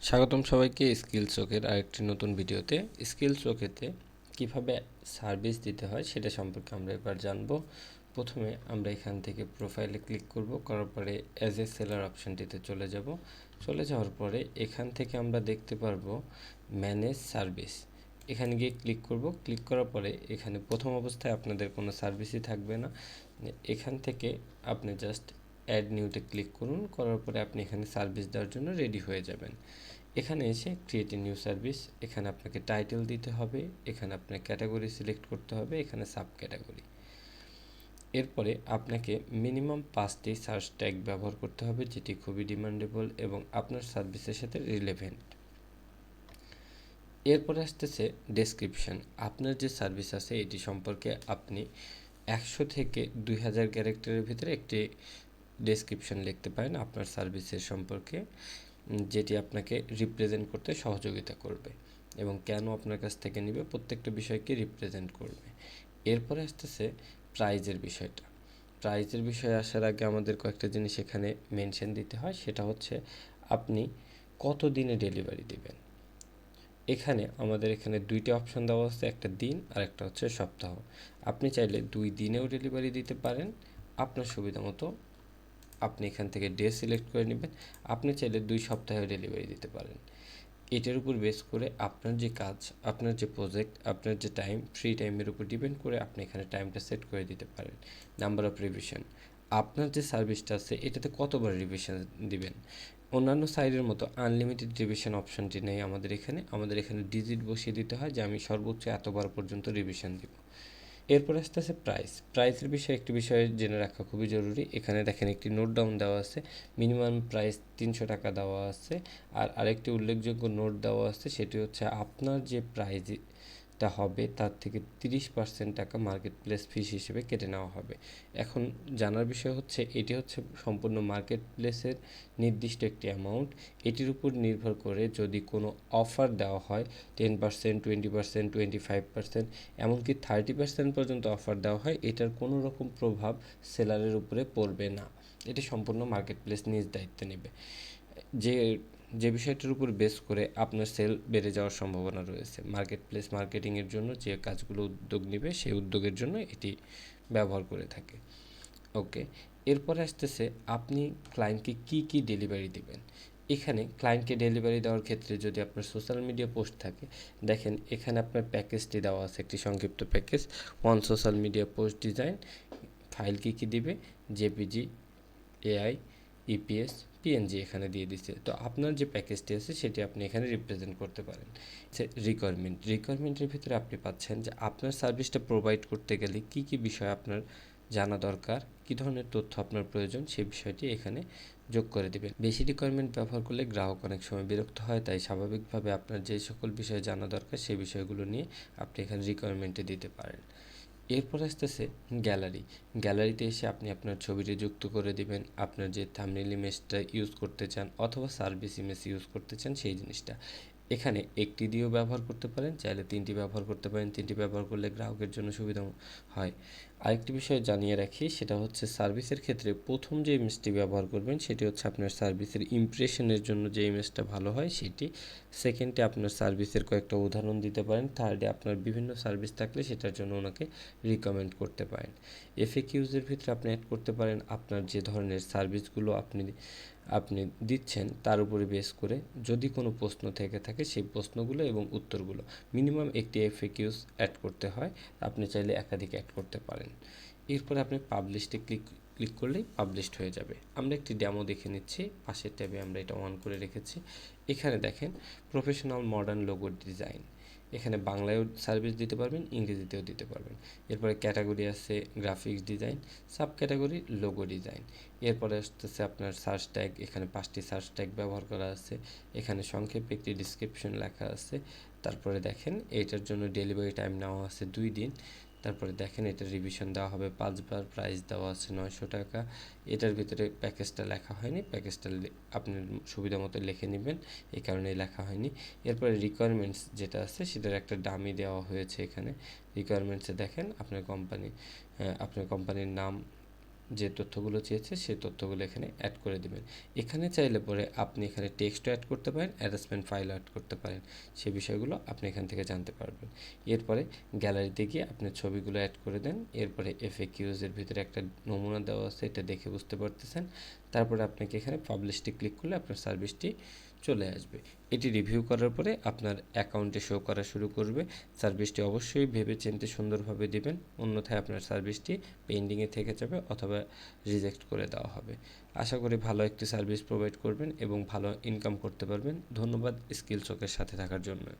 স্বাগতম সবাইকে স্কিল চোখের আরেকটি নতুন ভিডিওতে। স্কিল চোখেতে কিভাবে সার্ভিস দিতে হয় সেটা সম্পর্কে আমরা এবার জানবো। প্রথমে আমরা এখান থেকে প্রোফাইলে ক্লিক করব, করার পরে অ্যাজ এ সেলার অপশানটিতে চলে যাব। চলে যাওয়ার পরে এখান থেকে আমরা দেখতে পারবো ম্যানেজ সার্ভিস। এখানে গিয়ে ক্লিক করব। ক্লিক করার পরে এখানে প্রথম অবস্থায় আপনাদের কোনো সার্ভিসই থাকবে না। এখান থেকে আপনি জাস্ট অ্যাড নিউতে ক্লিক করুন, করার পরে আপনি এখানে সার্ভিস দেওয়ার জন্য রেডি হয়ে যাবেন। এখানে এসে ক্রিয়েট এ নিউ সার্ভিস, এখানে আপনাকে টাইটেল দিতে হবে, এখানে আপনার ক্যাটাগরি সিলেক্ট করতে হবে, এখানে সাব ক্যাটাগরি। এরপরে আপনাকে মিনিমাম 5টি সার্চ ট্যাগ ব্যবহার করতে হবে, যেটি খুবই ডিমান্ডেবল এবং আপনার সার্ভিসের সাথে রিলেভেন্ট। এরপরে আসতেছে ডেসক্রিপশন। আপনার যে সার্ভিস আছে এটি সম্পর্কে আপনি 100 থেকে 2000 ক্যারেক্টারের ভিতরে একটি ডেসক্রিপশন লিখতে পারেন আপনার সার্ভিসের সম্পর্কে, যেটি আপনাকে রিপ্রেজেন্ট করতে সহযোগিতা করবে এবং কেন আপনার কাছ থেকে নেবে প্রত্যেকটা বিষয়কে রিপ্রেজেন্ট করবে। এরপরে আসতেছে প্রাইজের বিষয়টা। প্রাইজের বিষয়ে আসার আগে আমাদের কয়েকটা জিনিস এখানে মেনশন দিতে হয়, সেটা হচ্ছে আপনি কত দিনে ডেলিভারি দিবেন। আমাদের এখানে দুইটা অপশন দেওয়া আছে, একটা দিন আর একটা হচ্ছে সপ্তাহ। আপনি চাইলে 2 দিনেও ডেলিভারি দিতে পারেন, আপনার সুবিধা মতো আপনি এখান থেকে ডে সিলেক্ট করে নেবেন। আপনি চাইলে 2 সপ্তাহেও ডেলিভারি দিতে পারেন। এটার উপর বেস করে আপনার যে কাজ, আপনার যে প্রজেক্ট, আপনার যে টাইম, ফ্রি টাইমের উপর ডিপেন্ড করে আপনি এখানে টাইমটা সেট করে দিতে পারেন। নাম্বার অফ রিভিশন, আপনার যে সার্ভিসটা আছে এটাতে কতবার রিভিশন দিবেন। অন্যান্য সাইটের মতো আনলিমিটেড রিভিশন অপশনটি নেই আমাদের এখানে ডিজিট বসিয়ে দিতে হয় যে আমি সর্বোচ্চ এতবার পর্যন্ত রিভিশন দিব। এরপর আসতেছে প্রাইসের বিষয়ে একটি বিষয় জেনে রাখা খুবই জরুরি। এখানে দেখেন একটি নোট ডাউন দেওয়া আছে, মিনিমাম প্রাইস 300 টাকা দেওয়া আছে। আর আরেকটি উল্লেখযোগ্য নোট দেওয়া আছে, সেটি হচ্ছে আপনার যে প্রাইজটা হবে তার থেকে 30% টাকা মার্কেট প্লেস ফিস হিসেবে কেটে নেওয়া হবে। এখন জানার বিষয় হচ্ছে এটি হচ্ছে সম্পূর্ণ মার্কেট প্লেসের নির্দিষ্ট একটি অ্যামাউন্ট। এটির উপর নির্ভর করে যদি কোনো অফার দেওয়া হয় 10%, 20%, 25%, এমনকি 30% পর্যন্ত অফার দেওয়া হয়, এটার কোনো রকম প্রভাব সেলারের উপরে পড়বে না। এটি সম্পূর্ণ মার্কেট প্লেস নিজ দায়িত্বে নেবে। যে যে বিষয়টার উপর বেস করে আপনার সেল বেড়ে যাওয়ার সম্ভাবনা রয়েছে, মার্কেট প্লেস মার্কেটিংয়ের জন্য যে কাজগুলো উদ্যোগ নেবে সেই উদ্যোগের জন্য এটি ব্যবহার করে থাকে। ওকে, এরপরে আসতেছে আপনি ক্লায়েন্টকে কি ডেলিভারি দেবেন। এখানে ক্লায়েন্টকে ডেলিভারি দেওয়ার ক্ষেত্রে যদি আপনার সোশ্যাল মিডিয়া পোস্ট থাকে, দেখেন এখানে আপনার প্যাকেজটি দেওয়া আছে, একটি সংক্ষিপ্ত package, 1 social media post design. File কী দিবে, জেপিজি, এআই, ইপিএস, পিএনজি এখানে দিয়ে দিচ্ছে। তো আপনার যে প্যাকেজটি আছে সেটি আপনি এখানে রিপ্রেজেন্ট করতে পারেন। রিকোয়ারমেন্টের ভিতরে আপনি পাচ্ছেন যে আপনার সার্ভিসটা প্রোভাইড করতে গেলে কি বিষয় আপনার জানা দরকার, কী ধরনের তথ্য আপনার প্রয়োজন, সেই বিষয়টি এখানে যোগ করে দেবেন। বেশি রিকোয়ারমেন্ট ব্যবহার করলে গ্রাহক অনেক সময় বিরক্ত হয়, তাই স্বাভাবিকভাবে আপনার যে সকল বিষয়ে জানা দরকার সেই বিষয়গুলো নিয়ে আপনি এখানে রিকোয়ারমেন্টে দিতে পারেন। এরপর আসতেছে গ্যালারিতে এসে আপনি আপনার ছবিটি যুক্ত করে দিবেন, আপনার যে থাম্বনেল ইমেজটা ইউজ করতে চান অথবা সার্ভিস ইমেজ ইউজ করতে চান সেই জিনিসটা। এখানে একটি দিয়েও ব্যবহার করতে পারেন, চাইলে 3টি ব্যবহার করতে পারেন। 3টি ব্যবহার করলে গ্রাহকের জন্য সুবিধা হয়। আরেকটি বিষয় জানিয়ে রাখি, সেটা হচ্ছে সার্ভিসের ক্ষেত্রে প্রথম যে ইমেজটি ব্যবহার করবেন সেটি হচ্ছে আপনার সার্ভিসের ইমপ্রেশনের জন্য যে ইমেজটা ভালো হয় সেটি। সেকেন্ডে আপনার সার্ভিসের কয়েকটা উদাহরণ দিতে পারেন। থার্ডে আপনার বিভিন্ন সার্ভিস থাকলে সেটার জন্য ওনাকে রিকমেন্ড করতে পারেন। এফএকিউজের ভিতরে আপনি অ্যাড করতে পারেন আপনার যে ধরনের সার্ভিসগুলো আপনি দিচ্ছেন তার উপরে বেস করে যদি কোনো প্রশ্ন থেকে থাকে সেই প্রশ্নগুলো এবং উত্তরগুলো। মিনিমাম একটি এফএকিউজ অ্যাড করতে হয়, আপনি চাইলে একাধিক অ্যাড করতে পারেন। এরপরে আপনি পাবলিশে ক্লিক করলেই পাবলিশড হয়ে যাবে। আমরা একটি ডেমো দেখে নিচ্ছি, পাশের ট্যাবে আমরা এটা অন করে রেখেছি। এখানে দেখেন প্রফেশনাল মডার্ন লোগো ডিজাইন, এখানে বাংলায়ও সার্ভিস দিতে পারবেন, ইংরেজিতেও দিতে পারবেন। এরপরে ক্যাটাগরি আছে graphics design, sub category logo design. এরপরে আসতেছে আপনার সার্চ ট্যাগ, এখানে 5টি সার্চ ট্যাগ ব্যবহার করা আছে। এখানে সংক্ষেপে একটি ডিসক্রিপশন লেখা আছে। তারপরে দেখেন এইটার জন্য ডেলিভারি টাইম নেওয়া আছে 2 দিন। তারপরে দেখেন এটার রিভিশন দেওয়া হবে 5 বার, প্রাইস দেওয়া আছে 900 টাকা। এটার ভিতরে প্যাকেজটা লেখা হয়নি, প্যাকেজটা আপনার সুবিধা মতো লিখে নেবেন, এই কারণে লেখা হয়নি। এরপরে রিকোয়ারমেন্টস যেটা আছে সেটার একটা ডামি দেওয়া হয়েছে এখানে। রিকোয়ারমেন্টসে দেখেন আপনার কোম্পানির নাম, যে তথ্যগুলো চেয়েছে সেই তথ্যগুলো এখানে অ্যাড করে দেবেন। এখানে চাইলে পরে আপনি এখানে টেক্সটও অ্যাড করতে পারেন, অ্যাটাচমেন্ট ফাইলও অ্যাড করতে পারেন। সেই বিষয়গুলো আপনি এখান থেকে জানতে পারবেন। এরপরে গ্যালারিতে গিয়ে আপনি ছবিগুলো অ্যাড করে দেন। এরপরে FAQs এর ভিতরে একটা নমুনা দেওয়া আছে, এটা দেখে বুঝতে পারতেছেন। তারপরে আপনাকে এখানে পাবলিশটি ক্লিক করলে আপনার সার্ভিসটি চলে আসবে। এটি রিভিউ করার পরে আপনার অ্যাকাউন্টে শো করা শুরু করবে। সার্ভিসটি অবশ্যই ভেবেচিন্তে সুন্দরভাবে দিবেন, অন্যথায় আপনার সার্ভিসটি পেন্ডিংয়ে থেকে যাবে অথবা রিজেক্ট করে দেওয়া হবে। আশা করি ভালো একটি সার্ভিস প্রোভাইড করবেন এবং ভালো ইনকাম করতে পারবেন। ধন্যবাদ স্কিলচকের সাথে থাকার জন্য।